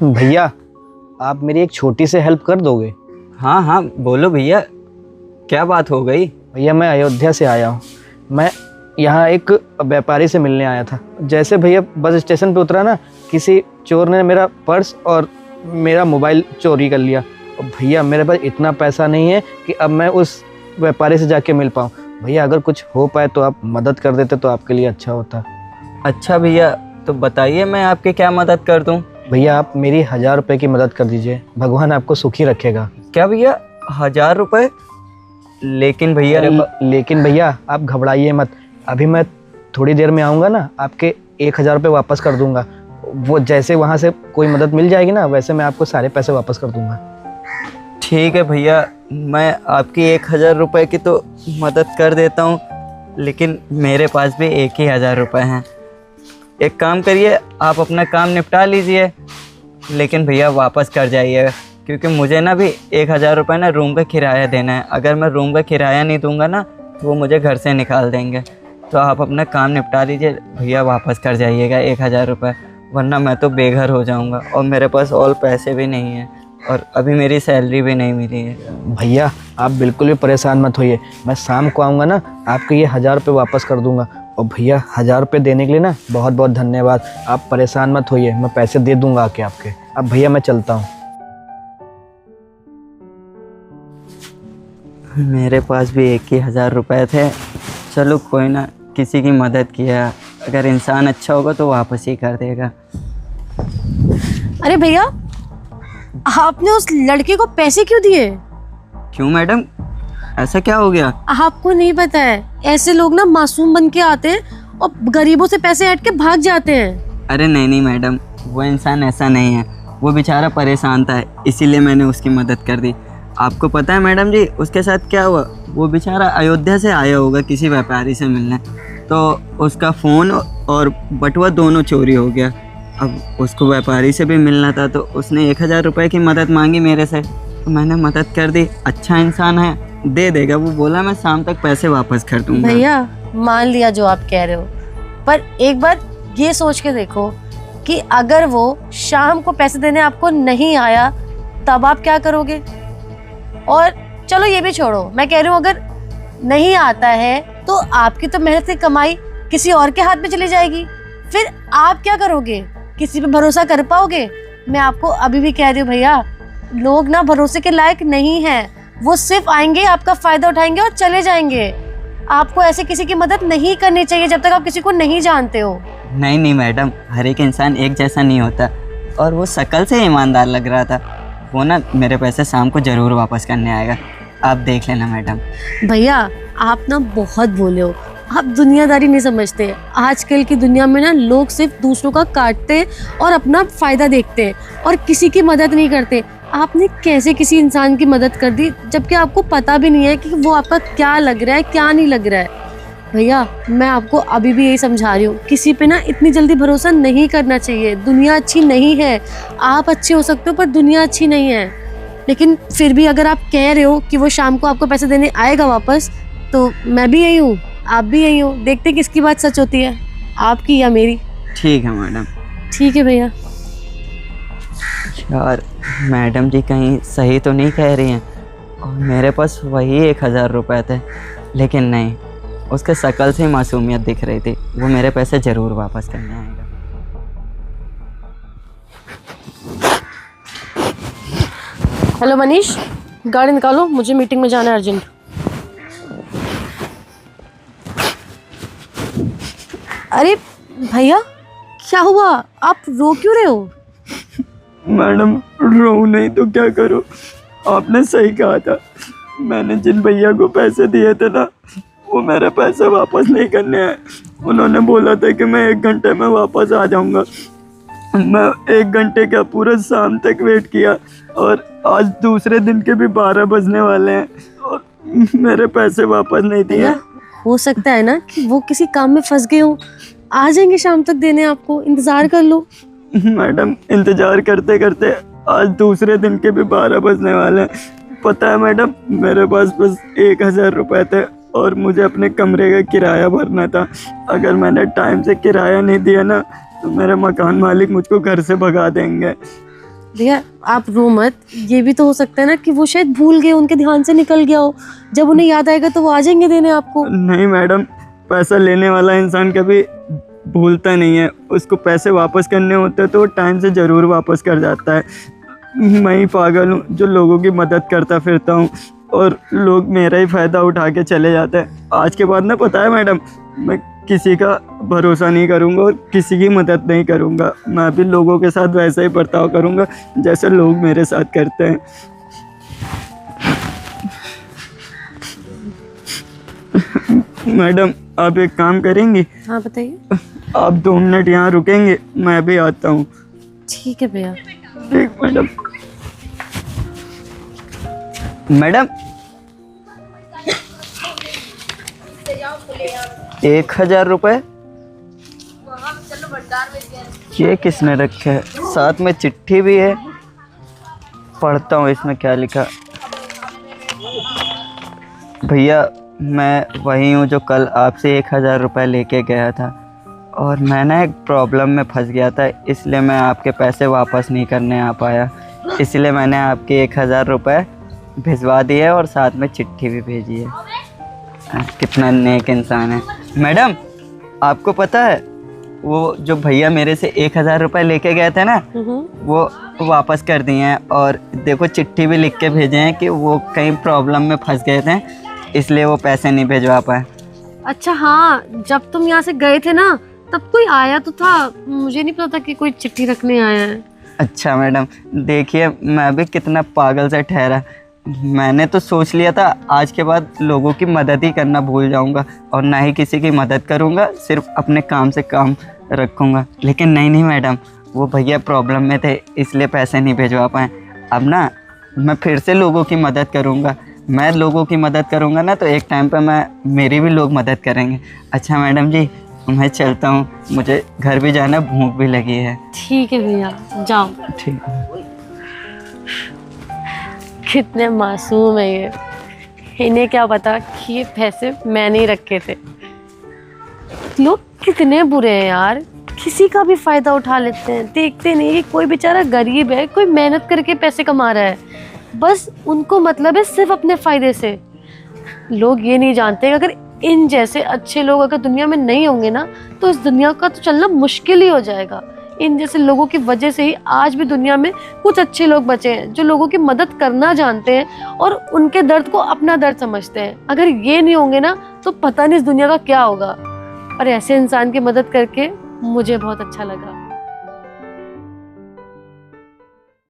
भैया, आप मेरी एक छोटी सी हेल्प कर दोगे? हाँ हाँ बोलो भैया, क्या बात हो गई? भैया मैं अयोध्या से आया हूँ। मैं यहाँ एक व्यापारी से मिलने आया था। जैसे भैया बस स्टेशन पे उतरा ना, किसी चोर ने मेरा पर्स और मेरा मोबाइल चोरी कर लिया। और भैया मेरे पास इतना पैसा नहीं है कि अब मैं उस व्यापारी से जाके मिल पाऊँ। भैया अगर कुछ हो पाए तो आप मदद कर देते तो आपके लिए अच्छा होता। अच्छा भैया, तो बताइए मैं आपकी क्या मदद कर दूँ? भैया आप मेरी 1000 रुपये की मदद कर दीजिए, भगवान आपको सुखी रखेगा। क्या भैया, 1000 रुपये? लेकिन भैया लेकिन भैया आप घबराइए मत। अभी मैं थोड़ी देर में आऊँगा ना, आपके 1000 रुपये वापस कर दूँगा। वो जैसे वहाँ से कोई मदद मिल जाएगी ना, वैसे मैं आपको सारे पैसे वापस कर दूँगा। ठीक है भैया, मैं आपकी 1000 रुपये की तो मदद कर देता हूँ, लेकिन मेरे पास भी 1000 रुपये हैं। एक काम करिए, आप अपना काम निपटा लीजिए, लेकिन भैया वापस कर जाइएगा, क्योंकि मुझे ना भी 1000 रुपये ना रूम का किराया देना है। अगर मैं रूम का किराया नहीं दूंगा ना तो वो मुझे घर से निकाल देंगे। तो आप अपना काम निपटा लीजिए भैया, वापस कर जाइएगा 1000 रुपये, वरना मैं तो बेघर हो जाऊंगा और मेरे पास और पैसे भी नहीं हैं और अभी मेरी सैलरी भी नहीं मिली है। भैया आप बिल्कुल भी परेशान मत होइए, मैं शाम को आऊँगा ना, आपके ये 1000 रुपये वापस कर दूँगा। और भैया 1000 रुपये देने के लिए ना बहुत बहुत धन्यवाद। आप परेशान मत होइए, मैं पैसे दे दूँगा आके आपके। अब भैया मैं चलता हूँ। मेरे पास भी 1000 रुपये थे। चलो कोई ना, किसी की मदद किया, अगर इंसान अच्छा होगा तो वापस ही कर देगा। अरे भैया, आपने उस लड़के को पैसे क्यों दिए? क्यों मैडम, ऐसा क्या हो गया? आपको नहीं पता है, ऐसे लोग ना मासूम बन के आते हैं और गरीबों से पैसे हट के भाग जाते हैं। अरे नहीं मैडम, वो इंसान ऐसा नहीं है, वो बेचारा परेशान था इसीलिए मैंने उसकी मदद कर दी। आपको पता है मैडम जी उसके साथ क्या हुआ? वो बेचारा अयोध्या से आया होगा किसी व्यापारी से मिलने, तो उसका फ़ोन और बटुआ दोनों चोरी हो गया। अब उसको व्यापारी से भी मिलना था, तो उसने 1000 रुपये की मदद मांगी मेरे से, तो मैंने मदद कर दी। अच्छा इंसान है, दे देगा। वो बोला मैं शाम तक पैसे वापस कर दूंगा। भैया मान लिया जो आप कह रहे हो, पर एक बार ये सोच के देखो कि अगर वो शाम को पैसे देने आपको नहीं आया तब आप क्या करोगे? और चलो ये भी छोड़ो, मैं कह रही हूँ अगर नहीं आता है तो आपकी तो मेहनत की कमाई किसी और के हाथ में चली जाएगी, फिर आप क्या करोगे? किसी पे भरोसा कर पाओगे? मैं आपको अभी भी कह रही हूँ भैया, लोग ना भरोसे के लायक नहीं हैं। वो सिर्फ आएंगे, आपका फायदा उठाएंगे और चले जाएंगे। आपको ऐसे किसी की मदद नहीं करनी चाहिए जब तक आप किसी को नहीं जानते हो। नहीं मैडम, हर एक इंसान एक जैसा नहीं होता, और वो शक्ल से ईमानदार लग रहा था। वो ना मेरे पैसे शाम को ज़रूर वापस करने आएगा, आप देख लेना मैडम। भैया आप ना बहुत बोले हो, आप दुनियादारी नहीं समझते। आजकल की दुनिया में ना लोग सिर्फ दूसरों का काटते और अपना फायदा देखते हैं और किसी की मदद नहीं करते। आपने कैसे किसी इंसान की मदद कर दी जबकि आपको पता भी नहीं है कि वो आपका क्या लग रहा है क्या नहीं लग रहा है। भैया मैं आपको अभी भी यही समझा रही हूँ, किसी पे ना इतनी जल्दी भरोसा नहीं करना चाहिए। दुनिया अच्छी नहीं है, आप अच्छे हो सकते हो पर दुनिया अच्छी नहीं है। लेकिन फिर भी अगर आप कह रहे हो कि वो शाम को आपको पैसे देने आएगा वापस, तो मैं भी यही हूँ, आप भी यही हो। देखते हैं किसकी बात सच होती है, आपकी या मेरी। ठीक है मैडम। ठीक है भैया। यार मैडम जी कहीं सही तो नहीं कह रही हैं, और मेरे पास वही 1000 रुपये थे, लेकिन नहीं, उसके शक्ल से मासूमियत दिख रही थी। वो मेरे पैसे ज़रूर वापस करने आएगा। हेलो मनीष, गाड़ी निकालो, मुझे मीटिंग में जाना है अर्जेंट। अरे भैया क्या हुआ, आप रो क्यों रहे हो? मैडम रो नहीं तो क्या करूं, आपने सही कहा था। मैंने जिन भैया को पैसे दिए थे ना, वो मेरे पैसे वापस नहीं करने आए। उन्होंने बोला था कि मैं 1 घंटे में वापस आ जाऊंगा। मैं 1 घंटे का पूरा शाम तक वेट किया, और आज दूसरे दिन के भी 12 बजने वाले हैं और मेरे पैसे वापस नहीं दिए। हो सकता है ना कि वो किसी काम में फंस गए हो, आ जाएंगे शाम तक देने आपको, इंतजार कर लो। मैडम इंतजार करते करते आज दूसरे दिन के भी 12 बजने वाले हैं। पता है मैडम, मेरे पास बस 1000 रुपये थे और मुझे अपने कमरे का किराया भरना था। अगर मैंने टाइम से किराया नहीं दिया ना तो मेरे मकान मालिक मुझको घर से भगा देंगे। भैया आप रो मत, ये भी तो हो सकता है ना कि वो शायद भूल गए, उनके ध्यान से निकल गया हो। जब उन्हें याद आएगा तो वो आ जाएंगे देने आपको। नहीं मैडम, पैसा लेने वाला इंसान कभी भूलता नहीं है। उसको पैसे वापस करने होते हैं तो वो टाइम से ज़रूर वापस कर जाता है। मैं ही पागल हूँ जो लोगों की मदद करता फिरता हूँ और लोग मेरा ही फ़ायदा उठा के चले जाते हैं। आज के बाद ना, पता है मैडम, मैं किसी का भरोसा नहीं करूँगा और किसी की मदद नहीं करूँगा। मैं भी लोगों के साथ वैसा ही बर्ताव करूँगा जैसे लोग मेरे साथ करते हैं। मैडम आप एक काम करेंगी? हाँ बताइए। आप 2 मिनट यहाँ रुकेंगे, मैं भी आता हूँ। ठीक है भैया। ठीक मैडम। मैडम 1000 रुपये ये किसने रखे है? साथ में चिट्ठी भी है, पढ़ता हूँ इसमें क्या लिखा। भैया मैं वही हूँ जो कल आपसे 1000 रुपये लेके गया था और मैं ना एक प्रॉब्लम में फंस गया था, इसलिए मैं आपके पैसे वापस नहीं करने आ पाया। इसलिए मैंने आपके 1000 रुपये भिजवा दिए और साथ में चिट्ठी भी भेजी है। कितना नेक इंसान है। मैडम आपको पता है वो जो भैया मेरे से 1000 रुपये लेके गए थे ना, वो वापस कर दिए हैं और देखो चिट्ठी भी लिख के भेजे हैं कि वो कहीं प्रॉब्लम में फंस गए थे, इसलिए वो पैसे नहीं भिजवा पाए। अच्छा हाँ, जब तुम यहाँ से गए थे ना तब कोई आया तो था, मुझे नहीं पता था कि कोई चिट्ठी रखने आया है। अच्छा मैडम, देखिए मैं भी कितना पागल से ठहरा। मैंने तो सोच लिया था आज के बाद लोगों की मदद ही करना भूल जाऊंगा और ना ही किसी की मदद करूंगा, सिर्फ अपने काम से काम रखूंगा। लेकिन नहीं मैडम, वो भैया प्रॉब्लम में थे इसलिए पैसे नहीं भिजवा पाए। अब ना मैं फिर से लोगों की मदद करूंगा। मैं लोगों की मदद करूंगा ना तो एक टाइम पे मेरी भी लोग मदद करेंगे। अच्छा मैडम जी, मैं चलता हूँ, मुझे घर भी जाना, भूख भी लगी है। ठीक है भैया, जाओ। ठीक है। कितने मासूम है ये, इन्हें क्या पता कि ये पैसे मैंने ही रखे थे। लोग कितने बुरे हैं यार, किसी का भी फायदा उठा लेते हैं, देखते नहीं कि कोई बेचारा गरीब है, कोई मेहनत करके पैसे कमा रहा है, बस उनको मतलब है सिर्फ अपने फायदे से। लोग ये नहीं जानते कि अगर इन जैसे अच्छे लोग अगर दुनिया में नहीं होंगे ना तो इस दुनिया का तो चलना मुश्किल ही हो जाएगा। इन जैसे लोगों की वजह से ही आज भी दुनिया में कुछ अच्छे लोग बचे हैं जो लोगों की मदद करना जानते हैं और उनके दर्द को अपना दर्द समझते हैं। अगर ये नहीं होंगे ना तो पता नहीं इस दुनिया का क्या होगा। और ऐसे इंसान की मदद करके मुझे बहुत अच्छा लगा।